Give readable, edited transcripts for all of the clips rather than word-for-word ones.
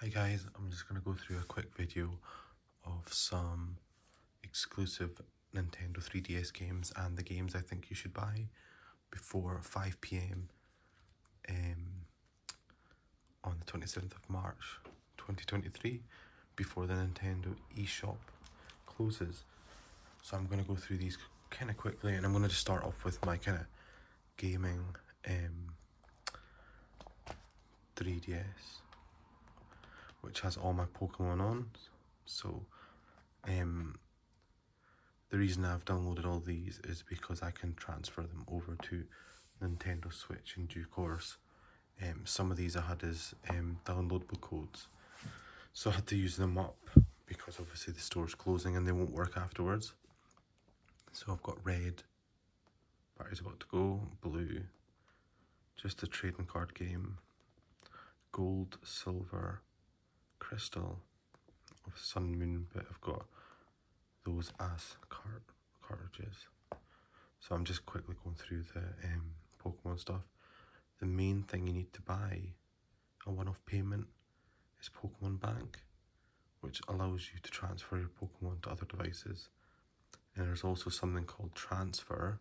Hi guys, I'm just going to go through a quick video of some exclusive Nintendo 3DS games and the games I think you should buy before 5 PM on the 27th of March 2023, before the Nintendo eShop closes. So I'm going to go through these kind of quickly, and I'm going to just start off with my kind of gaming 3DS, which has all my Pokemon on. So the reason I've downloaded all these is because I can transfer them over to Nintendo Switch in due course. Some of these I had as downloadable codes, so I had to use them up because obviously the store's closing and they won't work afterwards. So I've got red, battery's about to go, blue, just a trading card game, gold, silver, crystal, of sun and moon, but I've got those as cartridges. So I'm just quickly going through the Pokemon stuff. The main thing you need to buy, a one-off payment, is Pokemon Bank, which allows you to transfer your Pokemon to other devices. And there's also something called Transfer,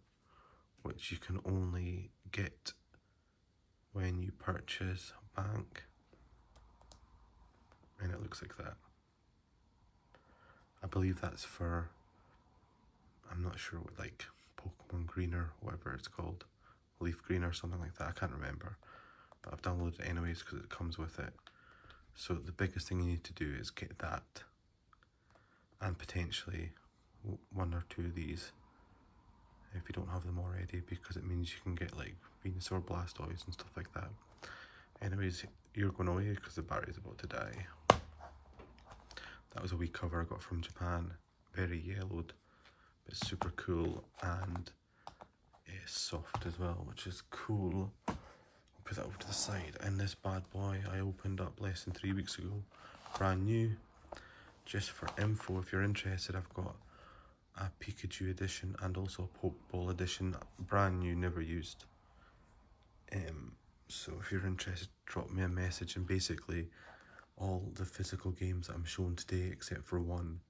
which you can only get when you purchase Bank. And it looks like that. I believe that's for, I'm not sure what, like Pokemon Green or whatever it's called, Leaf Green or something like that, I can't remember, but I've downloaded it anyways because it comes with it. So the biggest thing you need to do is get that, and potentially one or two of these if you don't have them already, because it means you can get like Venusaur, Blastoise and stuff like that. Anyways, you're going away because the battery's about to die. That was a wee cover I got from Japan, very yellowed, but super cool, and it's soft as well, which is cool. I'll put that over to the side. And this bad boy I opened up less than 3 weeks ago, brand new. Just for info, if you're interested, I've got a Pikachu edition and also a Pokeball edition, brand new, never used. So if you're interested, drop me a message, and basically all the physical games that I'm showing today, except for one,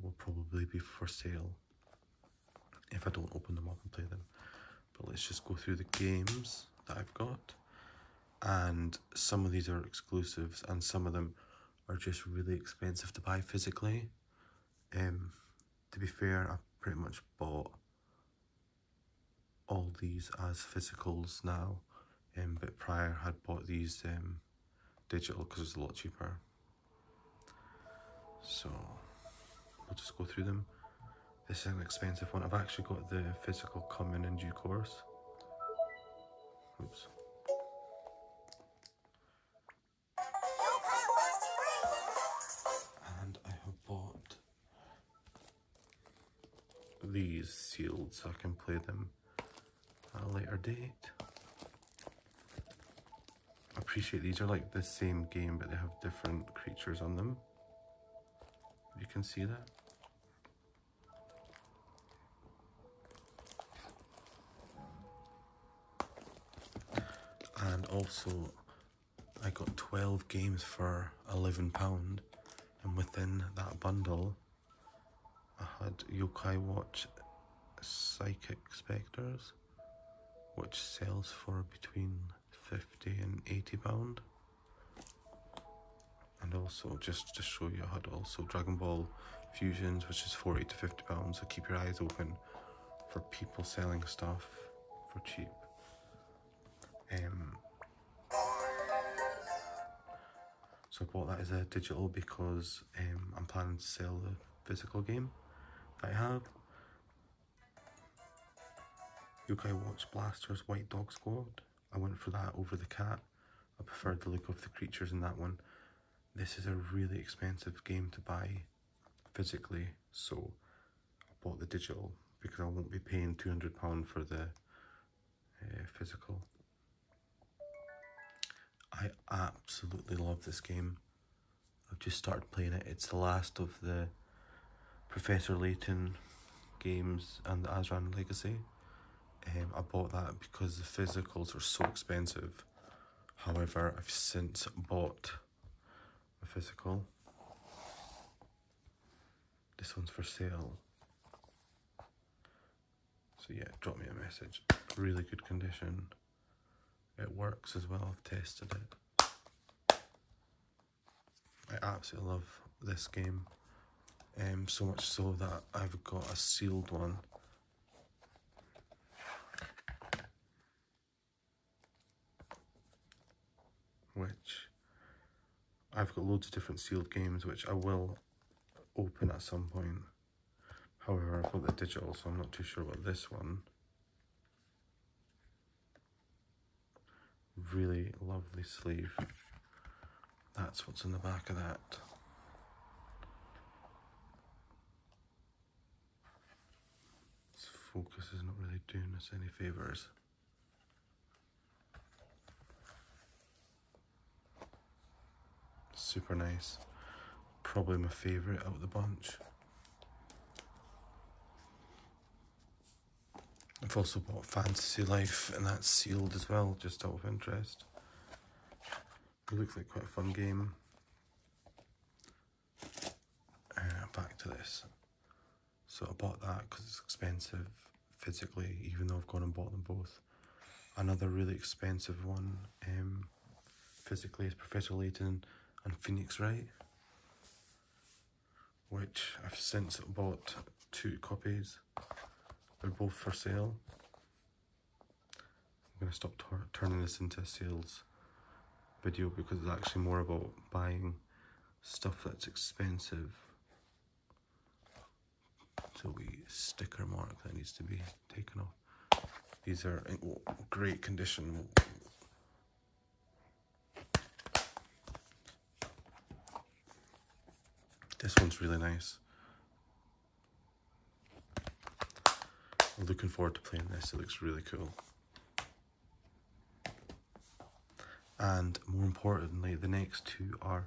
will probably be for sale if I don't open them up and play them. But let's just go through the games that I've got. And some of these are exclusives and some of them are just really expensive to buy physically. To be fair, I've pretty much bought all these as physicals now, but prior had bought these digital because it's a lot cheaper. So we'll just go through them. This is an expensive one. I've actually got the physical coming in due course. Oops. And I have bought these sealed so I can play them at a later date. I appreciate these are like the same game, but they have different creatures on them. You can see that. And also I got 12 games for £11, and within that bundle I had Yokai Watch Psychic Spectres, which sells for between £50 and £80. And also, just to show you, I had also Dragon Ball Fusions, which is £40 to £50, so keep your eyes open for people selling stuff for cheap. So I bought that as a digital because I'm planning to sell the physical game that I have. Yokai Watch Blasters White Dog Squad. I went for that over the cat. I preferred the look of the creatures in that one. This is a really expensive game to buy physically, so I bought the digital because I won't be paying £200 for the physical. I absolutely love this game. I've just started playing it. It's the last of the Professor Layton games and the Azran Legacy. I bought that because the physicals are so expensive. However, I've since bought physical. This one's for sale. So yeah, drop me a message. Really good condition. It works as well, I've tested it. I absolutely love this game. So much so that I've got a sealed one. Which I've got loads of different sealed games which I will open at some point. However, I've got the digital, so I'm not too sure about this one. Really lovely sleeve. That's what's in the back of that. This focus is not really doing us any favours. Super nice. Probably my favourite out of the bunch. I've also bought Fantasy Life, and that's sealed as well, just out of interest. It looks like quite a fun game. Back to this. So I bought that because it's expensive physically, even though I've gone and bought them both. Another really expensive one physically is Professor Layton and Phoenix Wright, which I've since bought 2 copies. They're both for sale. I'm going to stop turning this into a sales video because it's actually more about buying stuff that's expensive. So we sticker mark that needs to be taken off. These are in great condition. This one's really nice. I'm looking forward to playing this, it looks really cool. And more importantly, the next 2 are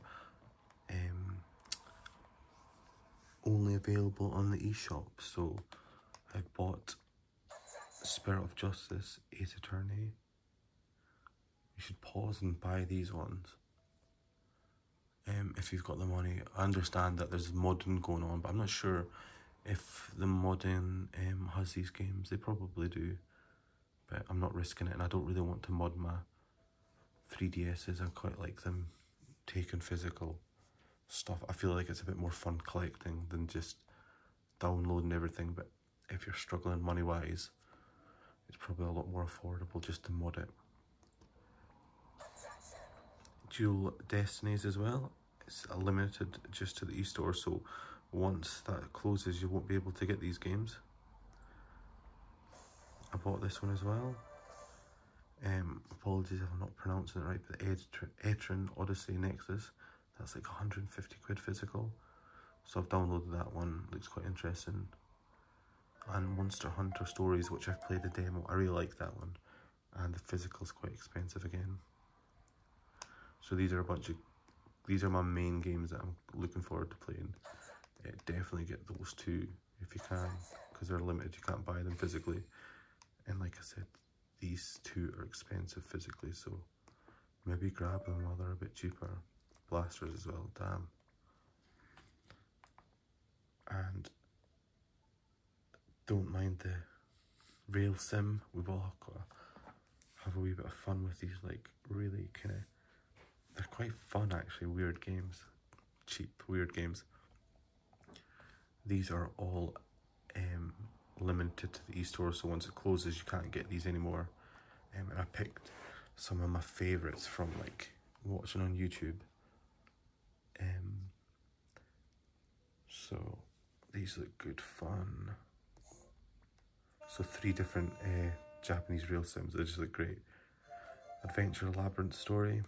only available on the eShop. So I bought Spirit of Justice, Ace Attorney. You should pause and buy these ones. If you've got the money. I understand that there's modding going on, but I'm not sure if the modding has these games. They probably do, but I'm not risking it, and I don't really want to mod my 3DSs. I quite like them taking physical stuff. I feel like it's a bit more fun collecting than just downloading everything, but if you're struggling money wise, it's probably a lot more affordable just to mod it. Dual Destinies as well. It's limited just to the eStore, so once that closes you won't be able to get these games. I bought this one as well. Apologies if I'm not pronouncing it right, but Etrin Odyssey Nexus, that's like 150 quid physical. So I've downloaded that one, looks quite interesting. And Monster Hunter Stories, which I've played the demo, I really like that one. And the physical's quite expensive again. So these are these are my main games that I'm looking forward to playing. Definitely get those 2 if you can, because they're limited, you can't buy them physically. And like I said, these 2 are expensive physically, so maybe grab them while they're a bit cheaper. Blasters as well, damn. And don't mind the rail sim. We've all got to have a wee bit of fun with these, like, really kind of, they're quite fun actually, weird games. Cheap, weird games. These are all limited to the eStore, so once it closes you can't get these anymore. And I picked some of my favourites from like watching on YouTube. So these look good fun. So 3 different Japanese real sims, they just look great. Adventure Labyrinth Story.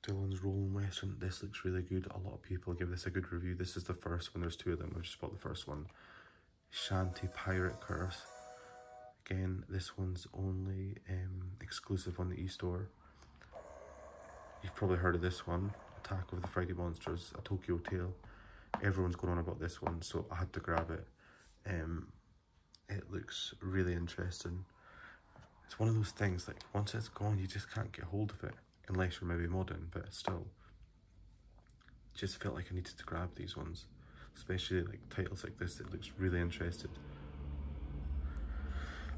Dylan's Rolling Western, this looks really good. A lot of people give this a good review. This is the first one, there's 2 of them, I've just bought the first one. Shanty Pirate Curse. Again, this one's only exclusive on the eStore. You've probably heard of this one, Attack of the Friday Monsters, A Tokyo Tale. Everyone's going on about this one, so I had to grab it. It looks really interesting. It's one of those things, like, once it's gone, you just can't get hold of it, unless you're maybe modern, but still. Just felt like I needed to grab these ones, especially like titles like this. It looks really interesting.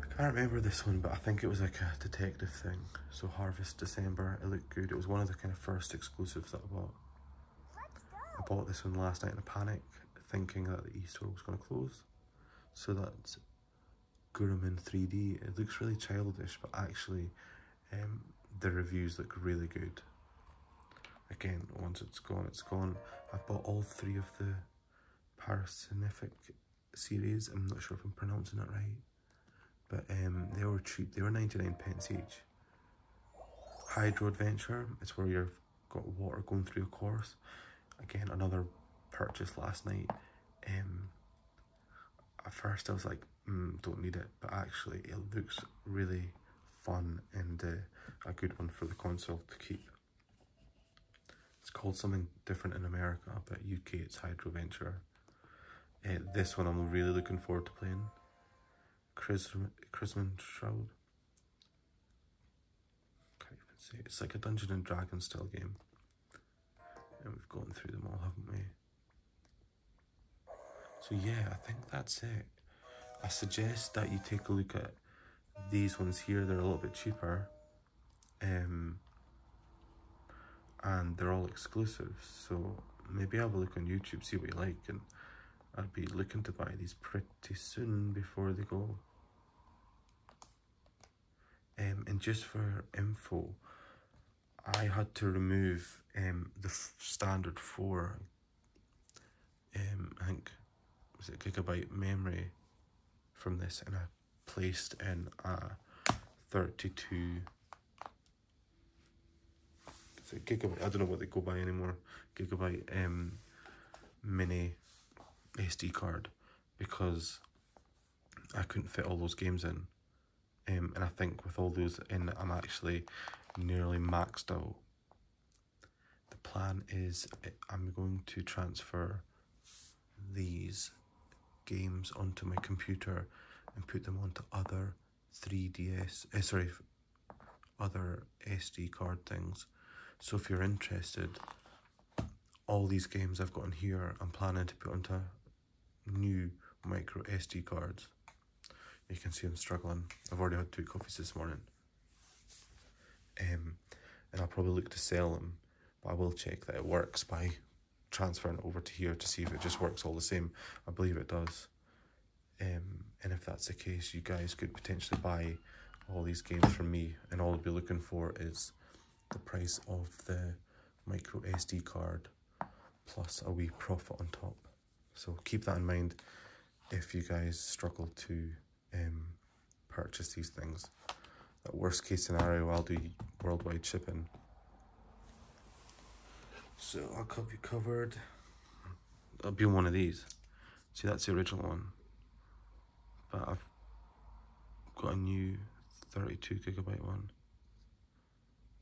I can't remember this one, but I think it was like a detective thing. So Harvest December, it looked good. It was one of the kind of first exclusives that I bought. I bought this one last night in a panic, thinking that the eStore was going to close. So that's Gurumin 3D. It looks really childish, but actually the reviews look really good. Again, once it's gone, it's gone. I bought all 3 of the Parasinific series. I'm not sure if I'm pronouncing it right, but they were cheap. They were 99 pence each. Hydro Adventure, it's where you've got water going through a course. Again, another purchase last night. At first I was like, don't need it, but actually it looks really fun and a good one for the console to keep. It's called something different in America, but UK it's Hydro Venture. This one I'm really looking forward to playing. Chrisman Shroud. Can't even say. It's like a Dungeon and Dragon style game. And we've gone through them all, haven't we? So yeah, I think that's it. I suggest that you take a look at these ones here. They're a little bit cheaper. And they're all exclusive, so maybe have a look on YouTube, see what you like, and I'll be looking to buy these pretty soon before they go. And just for info, I had to remove the standard 4 I think was it gigabyte memory from this, and I placed in a 32 gigabyte, I don't know what they go by anymore, gigabyte mini SD card, because I couldn't fit all those games in, and I think with all those in I'm actually nearly maxed out. The plan is I'm going to transfer these games onto my computer and put them onto other 3DS, other SD card things. So if you're interested, all these games I've got in here, I'm planning to put onto new micro SD cards. You can see I'm struggling. I've already had 2 coffees this morning. And I'll probably look to sell them, but I will check that it works by transferring it over to here to see if it just works all the same. I believe it does. And if that's the case, you guys could potentially buy all these games from me, and all I'll be looking for is the price of the micro SD card plus a wee profit on top. So keep that in mind if you guys struggle to purchase these things. At worst case scenario, I'll do worldwide shipping. So I'll be covered. I'll be on one of these. See, that's the original one, but I've got a new 32 gigabyte one,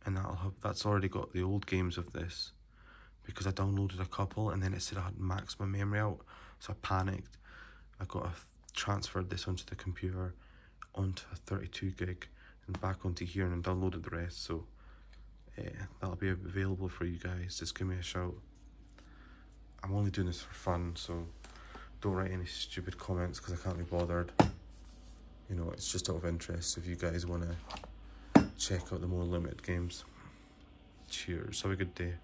and that's already got the old games of this, because I downloaded a couple and then it said I had maxed my memory out, so I panicked. I transferred this onto the computer, onto a 32 gig, and back onto here, and downloaded the rest. So that'll be available for you guys. Just give me a shout. I'm only doing this for fun, so don't write any stupid comments because I can't be bothered. You know, it's just out of interest if you guys want to check out the more limited games. Cheers, have a good day.